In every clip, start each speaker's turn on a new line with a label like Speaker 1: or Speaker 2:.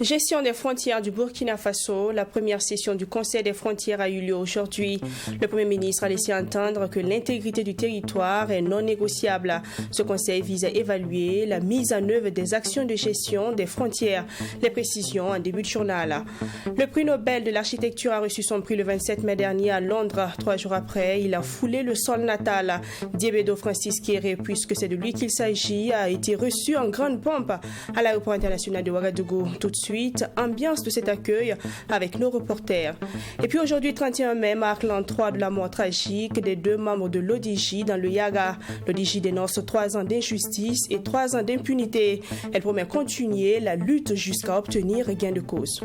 Speaker 1: Gestion des frontières du Burkina Faso, la première session du Conseil des frontières a eu lieu aujourd'hui. Le Premier ministre a laissé entendre que l'intégrité du territoire est non négociable. Ce conseil vise à évaluer la mise en œuvre des actions de gestion des frontières. Les précisions en début de journal. Le prix Nobel de l'architecture a reçu son prix le 27 mai dernier à Londres. 3 jours après, il a foulé le sol natal. Diébedo Francis Kéré, puisque c'est de lui qu'il s'agit, a été reçu en grande pompe à l'aéroport international de Ouagadougou. Tout de suite, ambiance de cet accueil avec nos reporters. Et puis aujourd'hui, 31 mai, marque l'an 3 de la mort tragique des 2 membres de l'ODJ dans le Yaga. L'ODJ dénonce 3 ans d'injustice et 3 ans d'impunité. Elle promet continuer la lutte jusqu'à obtenir gain de cause.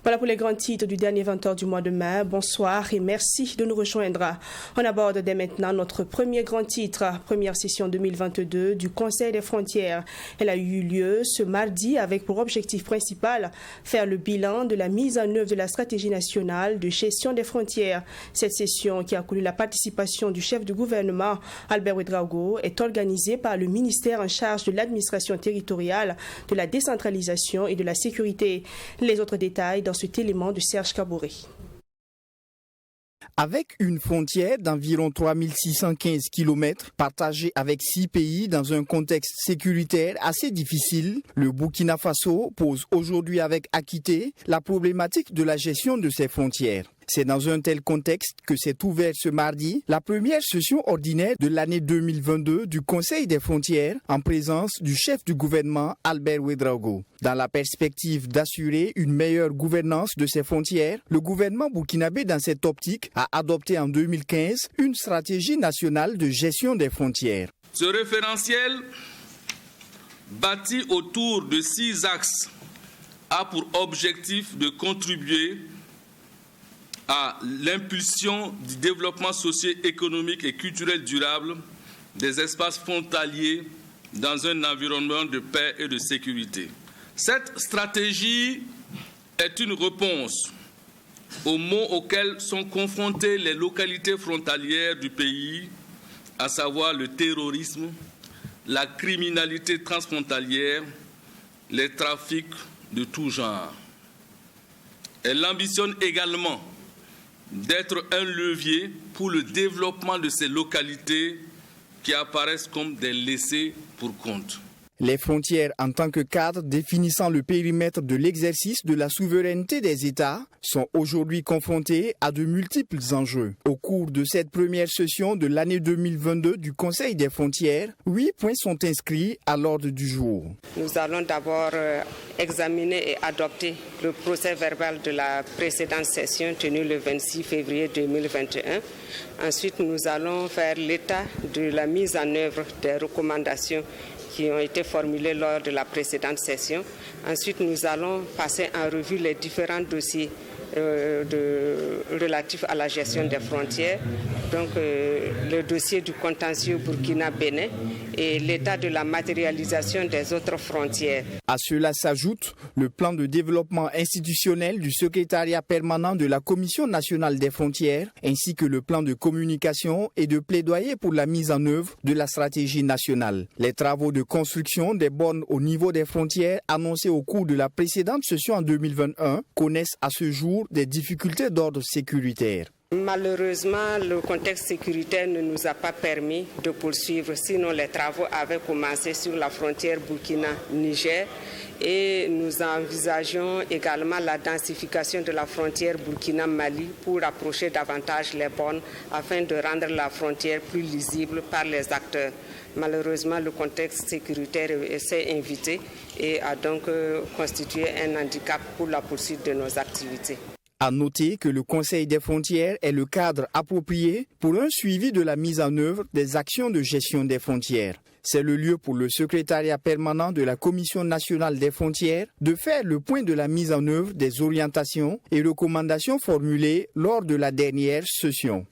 Speaker 1: Voilà pour les grands titres du dernier 20h du mois de mai. Bonsoir et merci de nous rejoindre. On aborde dès maintenant notre premier grand titre, première session 2022 du Conseil des frontières. Elle a eu lieu ce mardi avec pour objectif principal faire le bilan de la mise en œuvre de la stratégie nationale de gestion des frontières. Cette session, qui a connu la participation du chef du gouvernement Albert Ouedraogo, est organisée par le ministère en charge de l'administration territoriale, de la décentralisation et de la sécurité. Les autres détails dans cet élément de Serge Kabouré.
Speaker 2: Avec une frontière d'environ 3615 km partagée avec 6 pays dans un contexte sécuritaire assez difficile, le Burkina Faso pose aujourd'hui avec acuité la problématique de la gestion de ses frontières. C'est dans un tel contexte que s'est ouverte ce mardi la première session ordinaire de l'année 2022 du Conseil des frontières en présence du chef du gouvernement Albert Ouedraogo. Dans la perspective d'assurer une meilleure gouvernance de ces frontières, le gouvernement burkinabé dans cette optique a adopté en 2015 une stratégie nationale de gestion des frontières.
Speaker 3: Ce référentiel, bâti autour de 6 axes, a pour objectif de contribuer à l'impulsion du développement socio-économique et culturel durable des espaces frontaliers dans un environnement de paix et de sécurité. Cette stratégie est une réponse aux maux auxquels sont confrontées les localités frontalières du pays, à savoir le terrorisme, la criminalité transfrontalière, les trafics de tout genre. Elle ambitionne également d'être un levier pour le développement de ces localités qui apparaissent comme des laissés pour compte.
Speaker 2: Les frontières en tant que cadre définissant le périmètre de l'exercice de la souveraineté des États sont aujourd'hui confrontées à de multiples enjeux. Au cours de cette première session de l'année 2022 du Conseil des frontières, 8 points sont inscrits à l'ordre du jour.
Speaker 4: Nous allons d'abord examiner et adopter le procès verbal de la précédente session tenue le 26 février 2021. Ensuite, nous allons faire l'état de la mise en œuvre des recommandations qui ont été formulées lors de la précédente session. Ensuite, nous allons passer en revue les différents dossiers relatifs à la gestion des frontières, donc le dossier du contentieux Burkina-Bénin et l'état de la matérialisation des autres frontières.
Speaker 2: À cela s'ajoute le plan de développement institutionnel du secrétariat permanent de la Commission nationale des frontières ainsi que le plan de communication et de plaidoyer pour la mise en œuvre de la stratégie nationale. Les travaux de construction des bornes au niveau des frontières annoncés au cours de la précédente session en 2021 connaissent à ce jour des difficultés d'ordre sécuritaire.
Speaker 4: Malheureusement, le contexte sécuritaire ne nous a pas permis de poursuivre, sinon les travaux avaient commencé sur la frontière Burkina-Niger et nous envisageons également la densification de la frontière Burkina-Mali pour approcher davantage les bornes afin de rendre la frontière plus lisible par les acteurs. Malheureusement, le contexte sécuritaire s'est invité et a donc constitué un handicap pour la poursuite de nos activités.
Speaker 2: À noter que le Conseil des frontières est le cadre approprié pour un suivi de la mise en œuvre des actions de gestion des frontières. C'est le lieu pour le secrétariat permanent de la Commission nationale des frontières de faire le point de la mise en œuvre des orientations et recommandations formulées lors de la dernière session.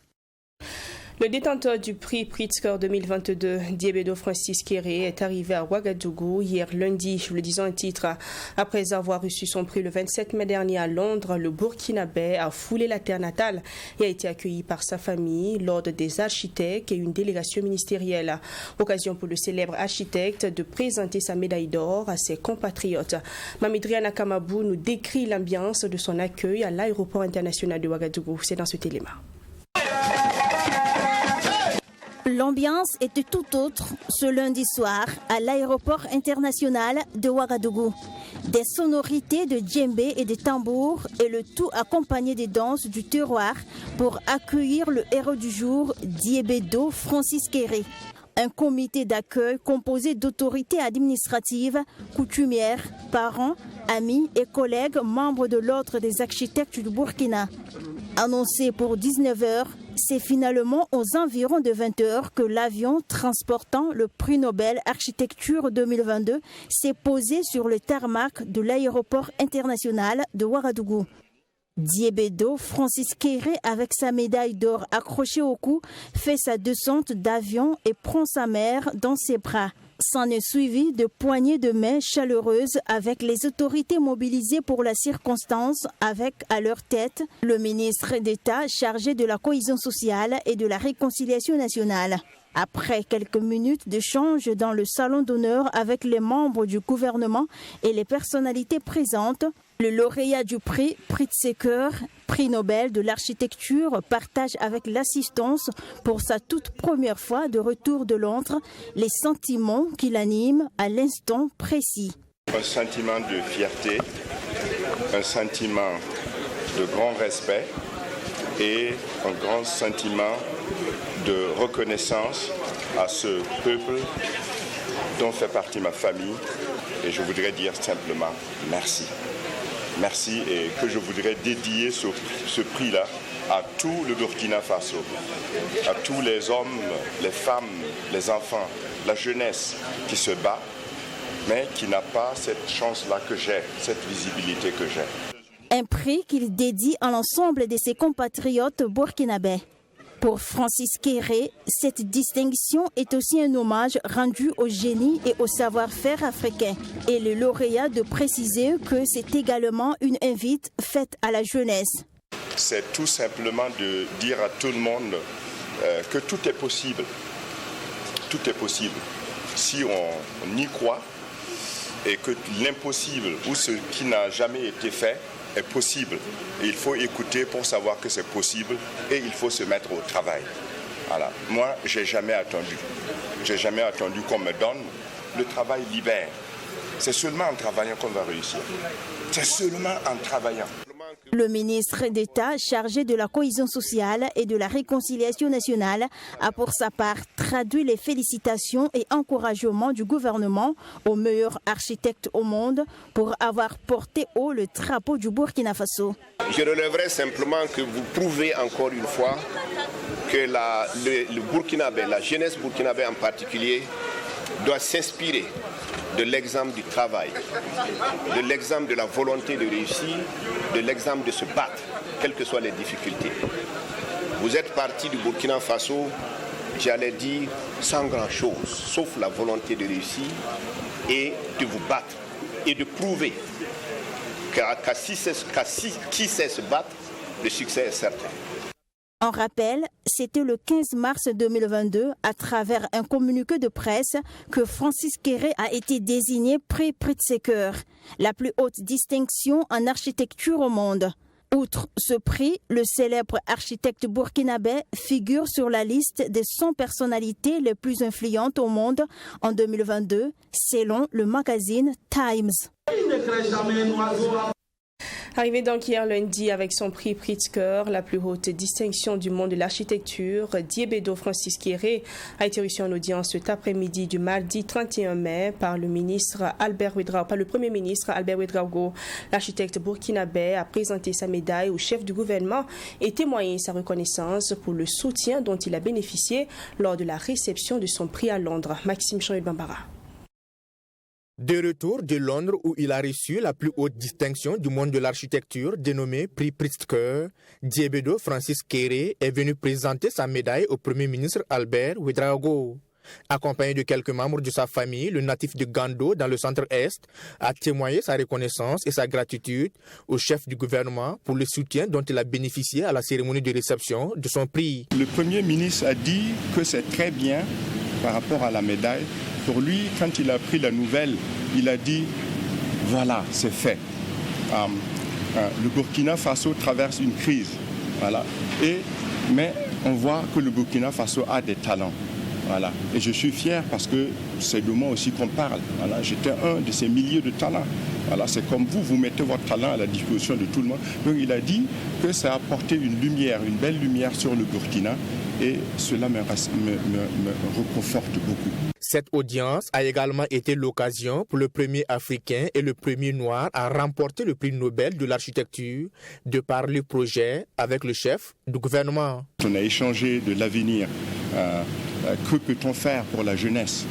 Speaker 1: Le détenteur du prix Pritzker 2022, Diébedo Francis Kéré, est arrivé à Ouagadougou hier lundi, je le disais en titre. Après avoir reçu son prix le 27 mai dernier à Londres, le Burkinabé a foulé la terre natale et a été accueilli par sa famille, l'ordre des architectes et une délégation ministérielle. Occasion pour le célèbre architecte de présenter sa médaille d'or à ses compatriotes. Mamidriana Kamabou nous décrit l'ambiance de son accueil à l'aéroport international de Ouagadougou. C'est dans ce téléma.
Speaker 5: L'ambiance était tout autre ce lundi soir à l'aéroport international de Ouagadougou. Des sonorités de djembé et de tambours et le tout accompagné des danses du terroir pour accueillir le héros du jour, Diébedo Francis Kéré. Un comité d'accueil composé d'autorités administratives, coutumières, parents, amis et collègues membres de l'ordre des architectes du Burkina. Annoncé pour 19h, c'est finalement aux environs de 20h que l'avion transportant le prix Nobel Architecture 2022 s'est posé sur le tarmac de l'aéroport international de Ouagadougou. Diébedo Francis Kéré, avec sa médaille d'or accrochée au cou, fait sa descente d'avion et prend sa mère dans ses bras. S'en est suivi de poignées de main chaleureuses avec les autorités mobilisées pour la circonstance, avec à leur tête le ministre d'État chargé de la cohésion sociale et de la réconciliation nationale. Après quelques minutes d'échange dans le salon d'honneur avec les membres du gouvernement et les personnalités présentes, le lauréat du prix Pritzker, prix Nobel de l'architecture, partage avec l'assistance pour sa toute première fois de retour de Londres les sentiments qui l'animent à l'instant précis.
Speaker 6: Un sentiment de fierté, un sentiment de grand respect et un grand sentiment de reconnaissance à ce peuple dont fait partie ma famille. Et je voudrais dire simplement merci. Merci, et que je voudrais dédier ce prix-là à tout le Burkina Faso, à tous les hommes, les femmes, les enfants, la jeunesse qui se bat, mais qui n'a pas cette chance-là que j'ai, cette visibilité que j'ai.
Speaker 5: Un prix qu'il dédie à l'ensemble de ses compatriotes burkinabés. Pour Francis Kéré, cette distinction est aussi un hommage rendu au génie et au savoir-faire africain. Et le lauréat de préciser que c'est également une invite faite à la jeunesse.
Speaker 6: C'est tout simplement de dire à tout le monde que tout est possible. Tout est possible. Si on y croit et que l'impossible ou ce qui n'a jamais été fait est possible. Et il faut écouter pour savoir que c'est possible et il faut se mettre au travail. Voilà. Moi, j'ai jamais attendu. J'ai jamais attendu qu'on me donne. Le travail libère. C'est seulement en travaillant qu'on va réussir. C'est seulement en travaillant.
Speaker 5: Le ministre d'État chargé de la cohésion sociale et de la réconciliation nationale a pour sa part traduit les félicitations et encouragements du gouvernement au meilleur architecte au monde pour avoir porté haut le drapeau du Burkina Faso.
Speaker 7: Je relèverai simplement que vous prouvez encore une fois que le Burkinabé, la jeunesse burkinabé en particulier, doit s'inspirer de l'exemple du travail, de l'exemple de la volonté de réussir, de l'exemple de se battre, quelles que soient les difficultés. Vous êtes parti du Burkina Faso, j'allais dire, sans grand-chose, sauf la volonté de réussir et de vous battre et de prouver qui sait se battre, le succès est certain.
Speaker 5: En rappel, c'était le 15 mars 2022, à travers un communiqué de presse, que Francis Kéré a été désigné prix Pritzker, la plus haute distinction en architecture au monde. Outre ce prix, le célèbre architecte burkinabé figure sur la liste des 100 personnalités les plus influentes au monde en 2022, selon le magazine Times.
Speaker 1: Arrivé donc hier lundi avec son prix Pritzker, la plus haute distinction du monde de l'architecture, Diébedo Francis Kéré a été reçu en audience cet après-midi du mardi 31 mai par le Premier ministre Albert Ouedraogo. L'architecte burkinabé a présenté sa médaille au chef du gouvernement et témoigné sa reconnaissance pour le soutien dont il a bénéficié lors de la réception de son prix à Londres. Maxime Chanel-Bambara.
Speaker 8: De retour de Londres où il a reçu la plus haute distinction du monde de l'architecture dénommée Prix Pritzker, Diébedo Francis Kéré est venu présenter sa médaille au Premier ministre Albert Ouédraogo. Accompagné de quelques membres de sa famille, le natif de Gando dans le centre-est a témoigné sa reconnaissance et sa gratitude au chef du gouvernement pour le soutien dont il a bénéficié à la cérémonie de réception de son prix.
Speaker 6: Le Premier ministre a dit que c'est très bien par rapport à la médaille. Pour lui, quand il a pris la nouvelle, il a dit « voilà, c'est fait ». Le Burkina Faso traverse une crise. Voilà. Mais on voit que le Burkina Faso a des talents. Voilà. Et je suis fier parce que c'est de moi aussi qu'on parle. Voilà. J'étais un de ces milliers de talents. Voilà. C'est comme vous mettez votre talent à la disposition de tout le monde. Donc il a dit que ça a apporté une lumière, une belle lumière sur le Burkina et cela me reconforte beaucoup.
Speaker 8: Cette audience a également été l'occasion pour le premier Africain et le premier Noir à remporter le prix Nobel de l'architecture de par le projet avec le chef du gouvernement.
Speaker 6: On a échangé de l'avenir. Que peut-on faire pour la jeunesse,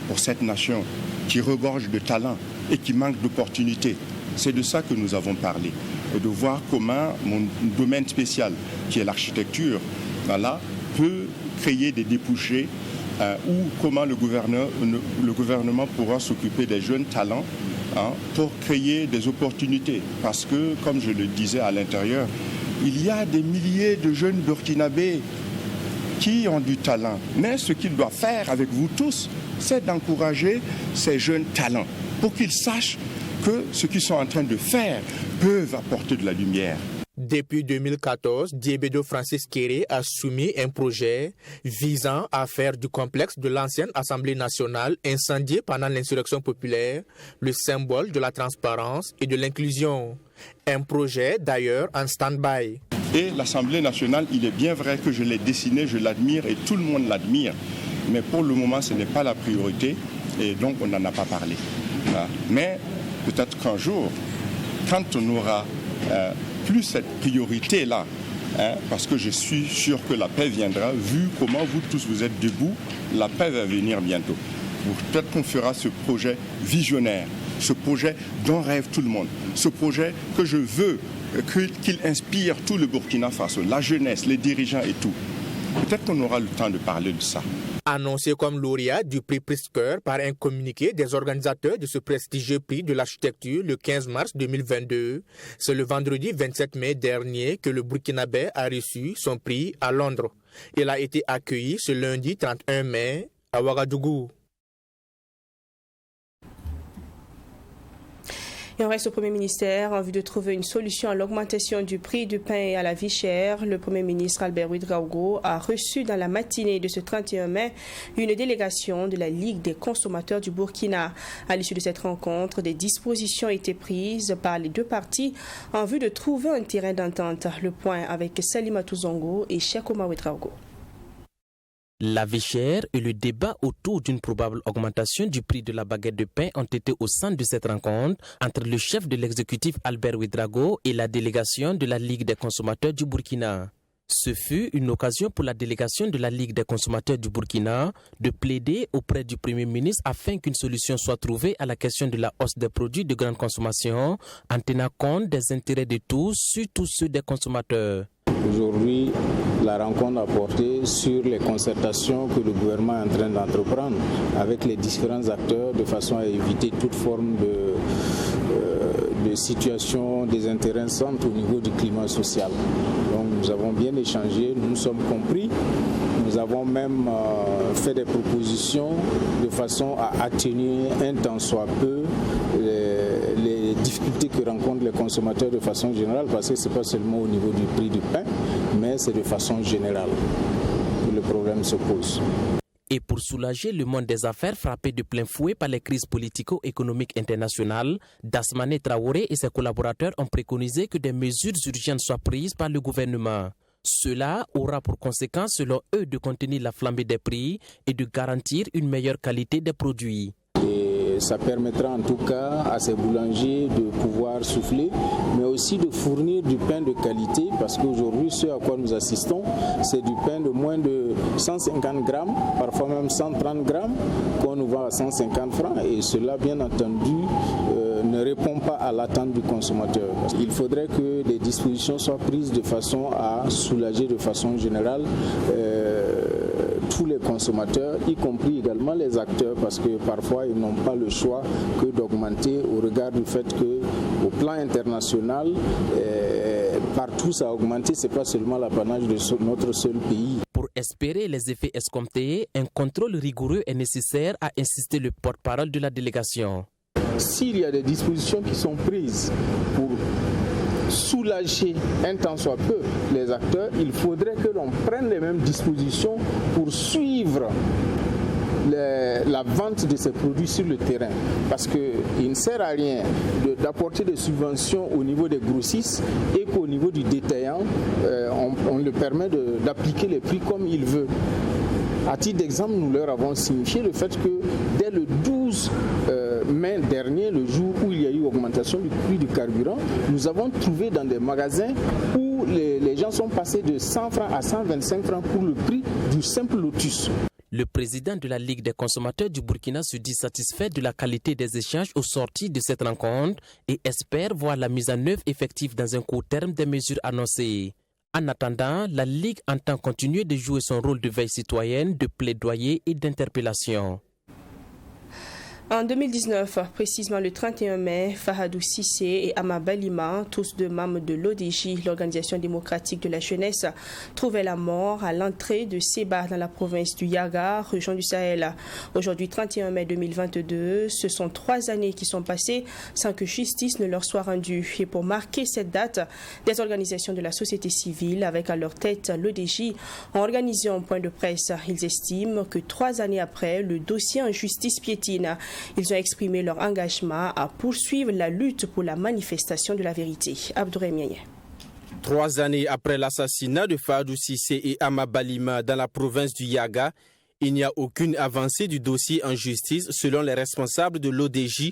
Speaker 6: pour cette nation qui regorge de talents et qui manque d'opportunités? C'est de ça que nous avons parlé. Et de voir comment mon domaine spécial, qui est l'architecture, voilà, peut créer des débouchés ou comment le gouvernement pourra s'occuper des jeunes talents pour créer des opportunités. Parce que, comme je le disais à l'intérieur, il y a des milliers de jeunes burkinabés qui ont du talent. Mais ce qu'il doit faire avec vous tous, c'est d'encourager ces jeunes talents pour qu'ils sachent que ce qu'ils sont en train de faire peuvent apporter de la lumière.
Speaker 8: Depuis 2014, Diébedo Francis Kéré a soumis un projet visant à faire du complexe de l'ancienne Assemblée nationale incendiée pendant l'insurrection populaire le symbole de la transparence et de l'inclusion. Un projet d'ailleurs en stand-by.
Speaker 6: Et l'Assemblée nationale, il est bien vrai que je l'ai dessiné, je l'admire et tout le monde l'admire. Mais pour le moment, ce n'est pas la priorité et donc on n'en a pas parlé. Mais peut-être qu'un jour, quand on aura plus cette priorité-là, parce que je suis sûr que la paix viendra, vu comment vous tous vous êtes debout, la paix va venir bientôt. Peut-être qu'on fera ce projet visionnaire, ce projet dont rêve tout le monde, ce projet que je veux qu'il inspire tout le Burkina Faso, la jeunesse, les dirigeants et tout. Peut-être qu'on aura le temps de parler de ça.
Speaker 8: Annoncé comme lauréat du prix Pritzker par un communiqué des organisateurs de ce prestigieux prix de l'architecture le 15 mars 2022, c'est le vendredi 27 mai dernier que le Burkinabé a reçu son prix à Londres. Il a été accueilli ce lundi 31 mai à Ouagadougou.
Speaker 1: Et on reste au Premier ministère en vue de trouver une solution à l'augmentation du prix du pain et à la vie chère. Le Premier ministre Albert Ouédraogo a reçu dans la matinée de ce 31 mai une délégation de la Ligue des consommateurs du Burkina. À l'issue de cette rencontre, des dispositions ont été prises par les deux parties en vue de trouver un terrain d'entente. Le point avec Salimatou Zongo et Cheikh Oumar Ouédraogo.
Speaker 9: La vie chère et le débat autour d'une probable augmentation du prix de la baguette de pain ont été au centre de cette rencontre entre le chef de l'exécutif Albert Ouédraogo et la délégation de la Ligue des consommateurs du Burkina. Ce fut une occasion pour la délégation de la Ligue des consommateurs du Burkina de plaider auprès du Premier ministre afin qu'une solution soit trouvée à la question de la hausse des produits de grande consommation en tenant compte des intérêts de tous, surtout ceux des consommateurs.
Speaker 10: Aujourd'hui, la rencontre a porté sur les concertations que le gouvernement est en train d'entreprendre avec les différents acteurs de façon à éviter toute forme de situation désintéressante au niveau du climat social. Donc nous avons bien échangé, nous nous sommes compris, nous avons même fait des propositions de façon à atténuer un tant soit peu les difficultés que rencontrent les consommateurs de façon générale, parce que ce n'est pas seulement au niveau du prix du pain, mais c'est de façon générale que le problème se pose.
Speaker 9: Et pour soulager le monde des affaires frappé de plein fouet par les crises politico-économiques internationales, Dasmane Traoré et ses collaborateurs ont préconisé que des mesures urgentes soient prises par le gouvernement. Cela aura pour conséquence, selon eux, de contenir la flambée des prix et de garantir une meilleure qualité des produits.
Speaker 10: Et ça permettra en tout cas à ces boulangers de pouvoir souffler, mais aussi de fournir du pain de qualité, parce qu'aujourd'hui, ce à quoi nous assistons, c'est du pain de moins de 150 grammes, parfois même 130 grammes, qu'on nous vend à 150 francs, et cela, bien entendu, ne répond pas à l'attente du consommateur. Il faudrait que des dispositions soient prises de façon à soulager de façon générale tous les consommateurs, y compris également les acteurs, parce que parfois ils n'ont pas le choix que d'augmenter au regard du fait qu'au plan international, partout ça a augmenté, ce n'est pas seulement l'apanage de notre seul pays.
Speaker 9: Pour espérer les effets escomptés, un contrôle rigoureux est nécessaire, a insisté le porte-parole de la délégation.
Speaker 10: S'il y a des dispositions qui sont prises pour soulager un tant soit peu les acteurs, il faudrait que l'on prenne les mêmes dispositions pour suivre la vente de ces produits sur le terrain. Parce qu'il ne sert à rien d'apporter des subventions au niveau des grossistes et qu'au niveau du détaillant, on le permet d'appliquer les prix comme il veut. À titre d'exemple, nous leur avons signifié le fait que dès le 12 mai dernier, le jour où il y a eu augmentation du prix du carburant, nous avons trouvé dans des magasins où les gens sont passés de 100 francs à 125 francs pour le prix du simple lotus.
Speaker 9: Le président de la Ligue des consommateurs du Burkina se dit satisfait de la qualité des échanges au sorti de cette rencontre et espère voir la mise en œuvre effective dans un court terme des mesures annoncées. En attendant, la Ligue entend continuer de jouer son rôle de veille citoyenne, de plaidoyer et d'interpellation.
Speaker 1: En 2019, précisément le 31 mai, Fahadou Cissé et Amaba Lima, tous deux membres de l'ODJ, l'Organisation démocratique de la jeunesse, trouvaient la mort à l'entrée de Séba dans la province du Yaga, région du Sahel. Aujourd'hui, 31 mai 2022, ce sont 3 années qui sont passées sans que justice ne leur soit rendue. Et pour marquer cette date, des organisations de la société civile, avec à leur tête l'ODJ, ont organisé un point de presse. Ils estiment que 3 années après, le dossier en justice piétine. Ils ont exprimé leur engagement à poursuivre la lutte pour la manifestation de la vérité. Abdourahim Miaye.
Speaker 11: 3 années après l'assassinat de Fahadou Cissé et Amaba Lima dans la province du Yaga, il n'y a aucune avancée du dossier en justice selon les responsables de l'ODJ,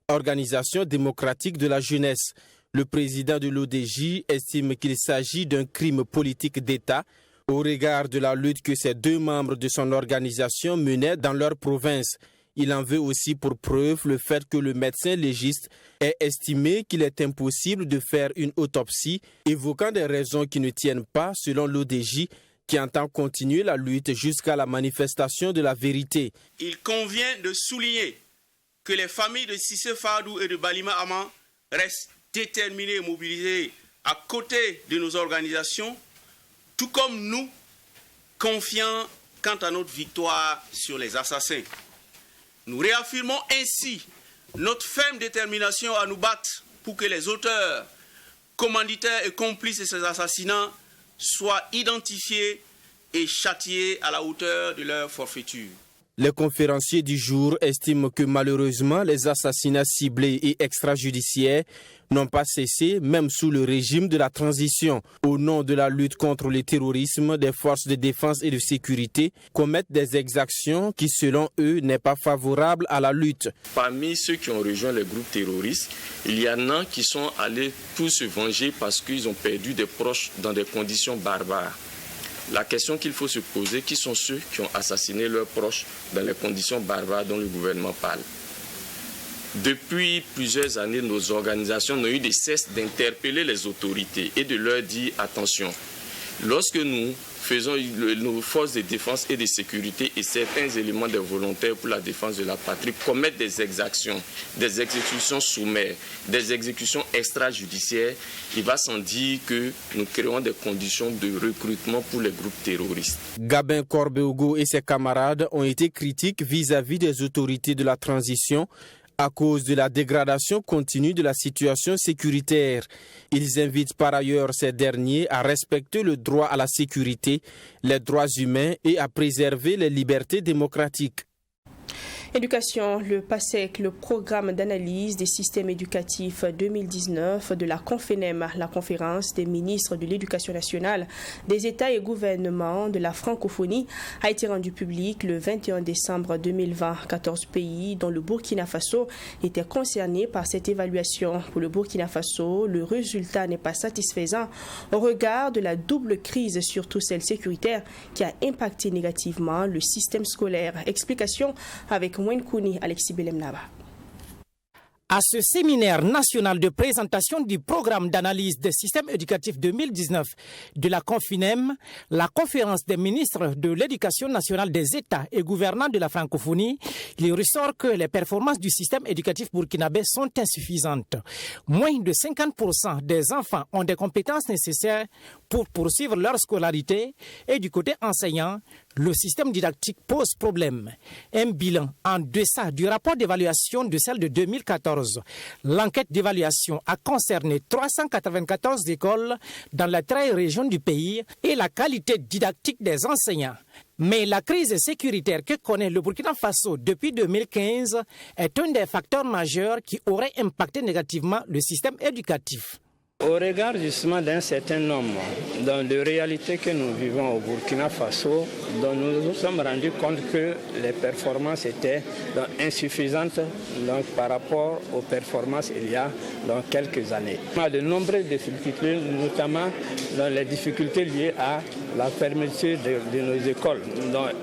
Speaker 11: Organisation démocratique de la jeunesse. Le président de l'ODJ estime qu'il s'agit d'un crime politique d'État au regard de la lutte que ces 2 membres de son organisation menaient dans leur province. Il en veut aussi pour preuve le fait que le médecin légiste ait estimé qu'il est impossible de faire une autopsie, évoquant des raisons qui ne tiennent pas selon l'ODJ, qui entend continuer la lutte jusqu'à la manifestation de la vérité.
Speaker 12: Il convient de souligner que les familles de Cissé Fahadou et de Balima Ama restent déterminées et mobilisées à côté de nos organisations, tout comme nous, confiants quant à notre victoire sur les assassins. Nous réaffirmons ainsi notre ferme détermination à nous battre pour que les auteurs, commanditaires et complices de ces assassinats soient identifiés et châtiés à la hauteur de leur forfaiture.
Speaker 11: Les conférenciers du jour estiment que malheureusement les assassinats ciblés et extrajudiciaires n'ont pas cessé même sous le régime de la transition. Au nom de la lutte contre le terrorisme, des forces de défense et de sécurité commettent des exactions qui selon eux n'est pas favorable à la lutte.
Speaker 13: Parmi ceux qui ont rejoint les groupes terroristes, il y en a qui sont allés tous se venger parce qu'ils ont perdu des proches dans des conditions barbares. La question qu'il faut se poser, qui sont ceux qui ont assassiné leurs proches dans les conditions barbares dont le gouvernement parle? Depuis plusieurs années, nos organisations n'ont eu de cesse d'interpeller les autorités et de leur dire attention. Lorsque nous faisons nos forces de défense et de sécurité et certains éléments des volontaires pour la défense de la patrie commettent des exactions, des exécutions sommaires, des exécutions extrajudiciaires, il va sans dire que nous créons des conditions de recrutement pour les groupes terroristes.
Speaker 11: Gabin Corbeaugo et ses camarades ont été critiques vis-à-vis des autorités de la transition à cause de la dégradation continue de la situation sécuritaire. Ils invitent par ailleurs ces derniers à respecter le droit à la sécurité, les droits humains et à préserver les libertés démocratiques.
Speaker 1: Éducation, le PASEC, le programme d'analyse des systèmes éducatifs 2019 de la CONFENEM, la conférence des ministres de l'Éducation nationale, des États et gouvernements de la francophonie, a été rendu public le 21 décembre 2020. 14 pays, dont le Burkina Faso, étaient concernés par cette évaluation. Pour le Burkina Faso, le résultat n'est pas satisfaisant au regard de la double crise, surtout celle sécuritaire, qui a impacté négativement le système scolaire. Explication avec Mwenkouni Alexis Belemnaba.
Speaker 14: À ce séminaire national de présentation du programme d'analyse des systèmes éducatifs 2019 de la CONFENEM, la conférence des ministres de l'Éducation nationale des États et gouvernants de la francophonie, il ressort que les performances du système éducatif burkinabé sont insuffisantes. Moins de 50% des enfants ont des compétences nécessaires pour poursuivre leur scolarité et du côté enseignant, le système didactique pose problème. Un bilan en deçà du rapport d'évaluation de celle de 2014. L'enquête d'évaluation a concerné 394 écoles dans la 13 régions du pays et la qualité didactique des enseignants. Mais la crise sécuritaire que connaît le Burkina Faso depuis 2015 est un des facteurs majeurs qui aurait impacté négativement le système éducatif.
Speaker 10: Au regard justement d'un certain nombre de réalités que nous vivons au Burkina Faso, dont nous nous sommes rendus compte que les performances étaient insuffisantes par rapport aux performances il y a quelques années. Il y a de nombreuses difficultés, notamment les difficultés liées à la fermeture de nos écoles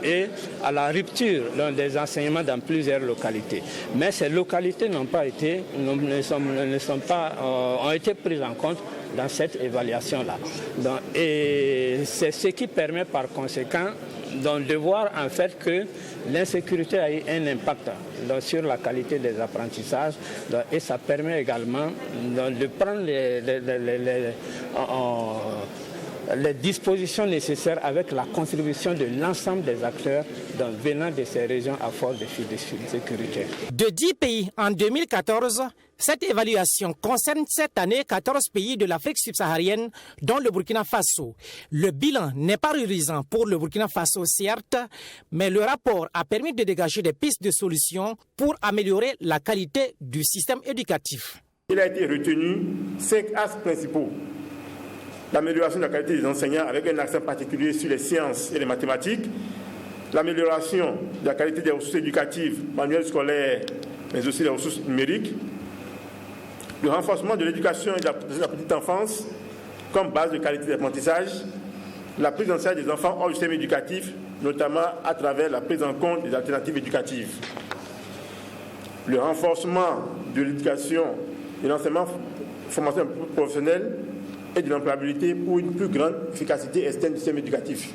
Speaker 10: et à la rupture des enseignements dans plusieurs localités. Mais ces localités ont été prises en compte dans cette évaluation-là. Et c'est ce qui permet par conséquent de voir en fait que l'insécurité a eu un impact sur la qualité des apprentissages et ça permet également de prendre les dispositions nécessaires avec la contribution de l'ensemble des acteurs venant de ces régions à fort défi de sécurité.
Speaker 14: De 10 pays en 2014, cette évaluation concerne cette année 14 pays de l'Afrique subsaharienne, dont le Burkina Faso. Le bilan n'est pas reluisant pour le Burkina Faso, certes, mais le rapport a permis de dégager des pistes de solutions pour améliorer la qualité du système éducatif.
Speaker 15: Il a été retenu 5 axes principaux. L'amélioration de la qualité des enseignants avec un accent particulier sur les sciences et les mathématiques, l'amélioration de la qualité des ressources éducatives, manuels scolaires, mais aussi des ressources numériques, le renforcement de l'éducation et de la petite enfance comme base de qualité d'apprentissage, la prise en charge des enfants hors du système éducatif, notamment à travers la prise en compte des alternatives éducatives, le renforcement de l'éducation et l'enseignement formation professionnelle et de l'employabilité pour une plus grande efficacité externe du système éducatif.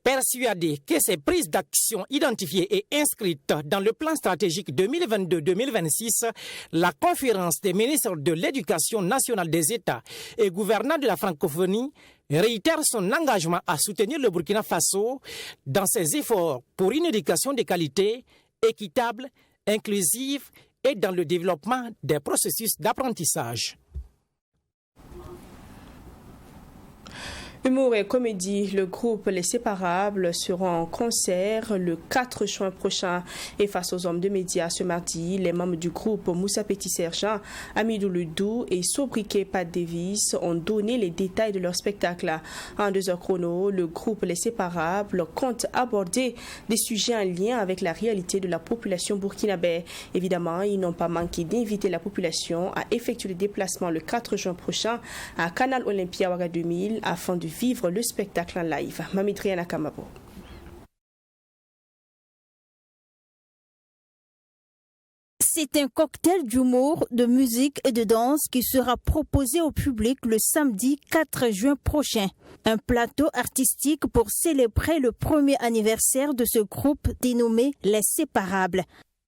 Speaker 14: Persuadé que ces prises d'action identifiées et inscrites dans le plan stratégique 2022-2026, la conférence des ministres de l'Éducation nationale des États et gouvernants de la francophonie réitère son engagement à soutenir le Burkina Faso dans ses efforts pour une éducation de qualité, équitable, inclusive et dans le développement des processus d'apprentissage.
Speaker 1: Humour et comédie, le groupe Les Séparables seront en concert le 4 juin prochain. Et face aux hommes de médias ce mardi, les membres du groupe Moussa Petit-Sergent, Amidou Ledou et Sobriquet Pat Davis ont donné les détails de leur spectacle. En 2 heures chrono, le groupe Les Séparables compte aborder des sujets en lien avec la réalité de la population burkinabé. Évidemment, ils n'ont pas manqué d'inviter la population à effectuer le déplacement le 4 juin prochain à Canal Olympia Ouaga 2000 afin de vivre le spectacle en live. Mamitriana Kamabo.
Speaker 5: C'est un cocktail d'humour, de musique et de danse qui sera proposé au public le samedi 4 juin prochain. Un plateau artistique pour célébrer le premier anniversaire de ce groupe dénommé Les Séparables.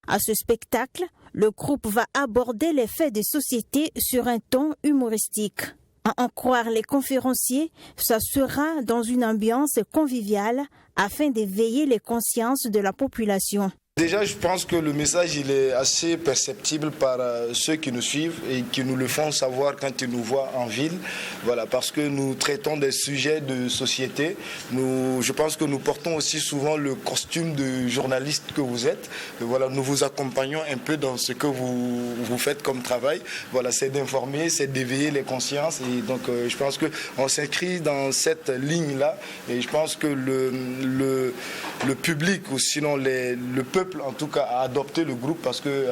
Speaker 5: À ce spectacle, le groupe va aborder les faits de société sur un ton humoristique. À en croire les conférenciers, ça sera dans une ambiance conviviale afin d'éveiller les consciences de la population.
Speaker 16: Déjà, je pense que le message il est assez perceptible par ceux qui nous suivent et qui nous le font savoir quand ils nous voient en ville. Voilà, parce que nous traitons des sujets de société. Je pense que nous portons aussi souvent le costume de journaliste que vous êtes. Et voilà, nous vous accompagnons un peu dans ce que vous faites comme travail. Voilà, c'est d'informer, c'est d'éveiller les consciences. Et donc, je pense qu'on s'inscrit dans cette ligne-là. Et je pense que le public, ou sinon le peuple en tout cas, a adopté le groupe parce que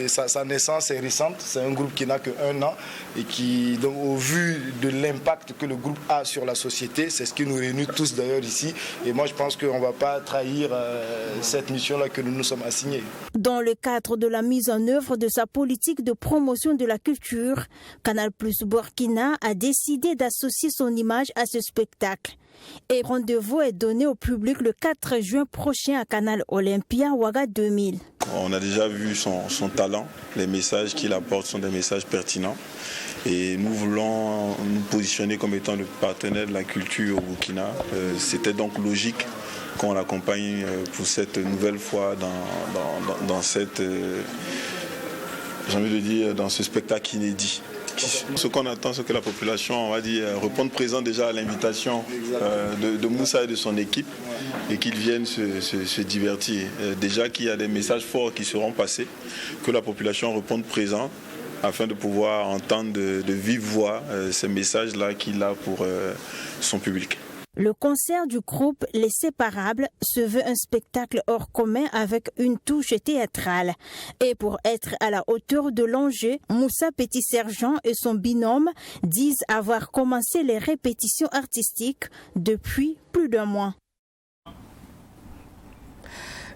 Speaker 16: sa naissance est récente. C'est un groupe qui n'a que 1 an et qui, donc, au vu de l'impact que le groupe a sur la société, c'est ce qui nous réunit tous d'ailleurs ici. Et moi, je pense qu'on ne va pas trahir cette mission-là que nous nous sommes assignés.
Speaker 5: Dans le cadre de la mise en œuvre de sa politique de promotion de la culture, Canal+ Burkina a décidé d'associer son image à ce spectacle. Et rendez-vous est donné au public le 4 juin prochain à Canal Olympia Ouaga 2000.
Speaker 17: On a déjà vu son talent, les messages qu'il apporte sont des messages pertinents. Et nous voulons nous positionner comme étant le partenaire de la culture au Burkina. C'était donc logique qu'on l'accompagne pour cette nouvelle fois dans cette, j'ai envie de dire, dans ce spectacle inédit. Ce qu'on attend, c'est que la population, on va dire, réponde présent déjà à l'invitation de Moussa et de son équipe et qu'ils viennent se divertir. Déjà qu'il y a des messages forts qui seront passés, que la population réponde présent afin de pouvoir entendre de vive voix ces messages-là qu'il a pour son public.
Speaker 5: Le concert du groupe Les Séparables se veut un spectacle hors commun avec une touche théâtrale. Et pour être à la hauteur de l'enjeu, Moussa Petit-Sergent et son binôme disent avoir commencé les répétitions artistiques depuis plus d'1 mois.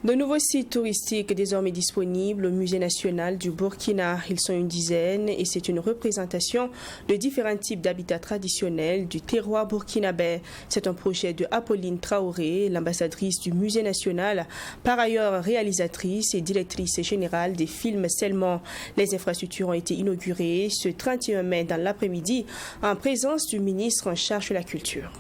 Speaker 1: De nouveaux sites touristiques désormais disponibles au Musée national du Burkina. Ils sont une dizaine et c'est une représentation de différents types d'habitats traditionnels du terroir burkinabé. C'est un projet de Apolline Traoré, l'ambassadrice du Musée national, par ailleurs réalisatrice et directrice générale des films Selman. Les infrastructures ont été inaugurées ce 31 mai dans l'après-midi en présence du ministre en charge de la culture.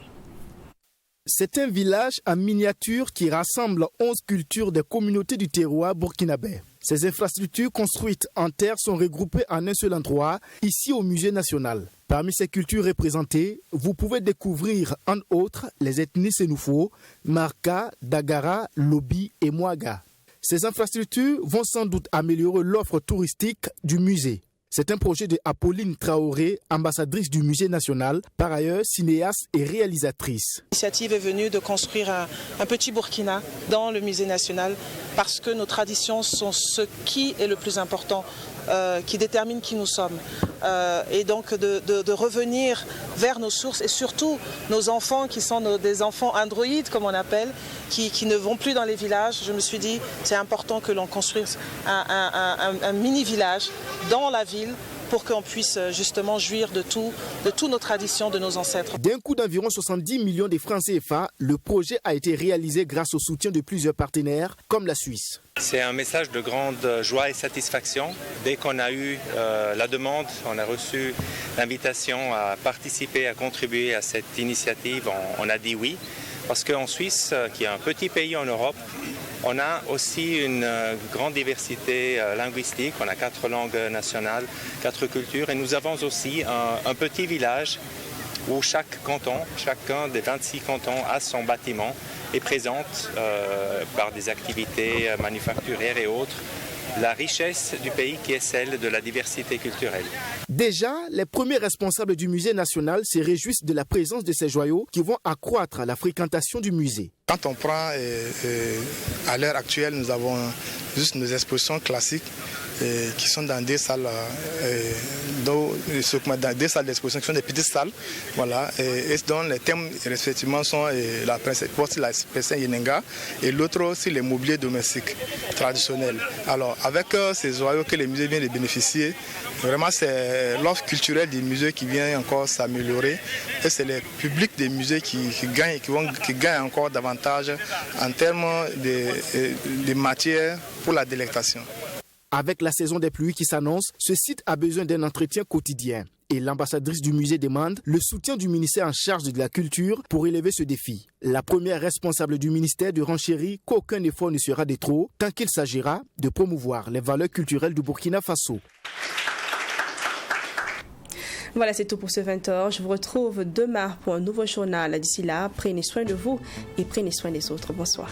Speaker 2: C'est un village en miniature qui rassemble 11 cultures des communautés du terroir burkinabé. Ces infrastructures construites en terre sont regroupées en un seul endroit, ici au Musée national. Parmi ces cultures représentées, vous pouvez découvrir, entre autres, les ethnies Sénoufo, Marka, Dagara, Lobi et Mouaga. Ces infrastructures vont sans doute améliorer l'offre touristique du musée. C'est un projet de Apolline Traoré, ambassadrice du Musée national, par ailleurs cinéaste et réalisatrice.
Speaker 18: L'initiative est venue de construire un petit Burkina dans le Musée national parce que nos traditions sont ce qui est le plus important, qui détermine qui nous sommes. Et donc de revenir vers nos sources et surtout nos enfants qui sont des enfants androïdes comme on appelle, qui ne vont plus dans les villages. Je me suis dit c'est important que l'on construise un mini-village dans la ville pour qu'on puisse justement jouir de toutes nos traditions, de nos ancêtres.
Speaker 2: D'un coût d'environ 70 millions de francs CFA, le projet a été réalisé grâce au soutien de plusieurs partenaires comme la Suisse.
Speaker 19: C'est un message de grande joie et satisfaction. Dès qu'on a eu la demande, on a reçu l'invitation à participer, à contribuer à cette initiative, on a dit oui. Parce qu'en Suisse, qui est un petit pays en Europe, on a aussi une grande diversité linguistique. On a 4 langues nationales, 4 cultures. Et nous avons aussi un petit village où chaque canton, chacun des 26 cantons a son bâtiment et présente par des activités manufacturières et autres la richesse du pays qui est celle de la diversité culturelle.
Speaker 2: Déjà, les premiers responsables du musée national se réjouissent de la présence de ces joyaux qui vont accroître la fréquentation du musée.
Speaker 20: Quand on prend, à l'heure actuelle, nous avons juste nos expositions classiques qui sont dans des salles, dans des salles d'exposition qui sont des petites salles, voilà, et dont les thèmes respectivement sont la princesse Yenenga et l'autre aussi les mobiliers domestiques traditionnels. Alors avec ces joyaux que les musées viennent de bénéficier, vraiment c'est l'offre culturelle des musées qui vient encore s'améliorer et c'est le public des musées qui gagne encore davantage en termes de matière pour la délectation.
Speaker 2: Avec la saison des pluies qui s'annonce, ce site a besoin d'un entretien quotidien. et l'ambassadrice du musée demandent le soutien du ministère en charge de la culture pour élever ce défi. La première responsable du ministère de renchérit qu'aucun effort ne sera de trop tant qu'il s'agira de promouvoir les valeurs culturelles du Burkina Faso.
Speaker 1: Voilà, c'est tout pour ce 20h. Je vous retrouve demain pour un nouveau journal. D'ici là, prenez soin de vous et prenez soin des autres. Bonsoir.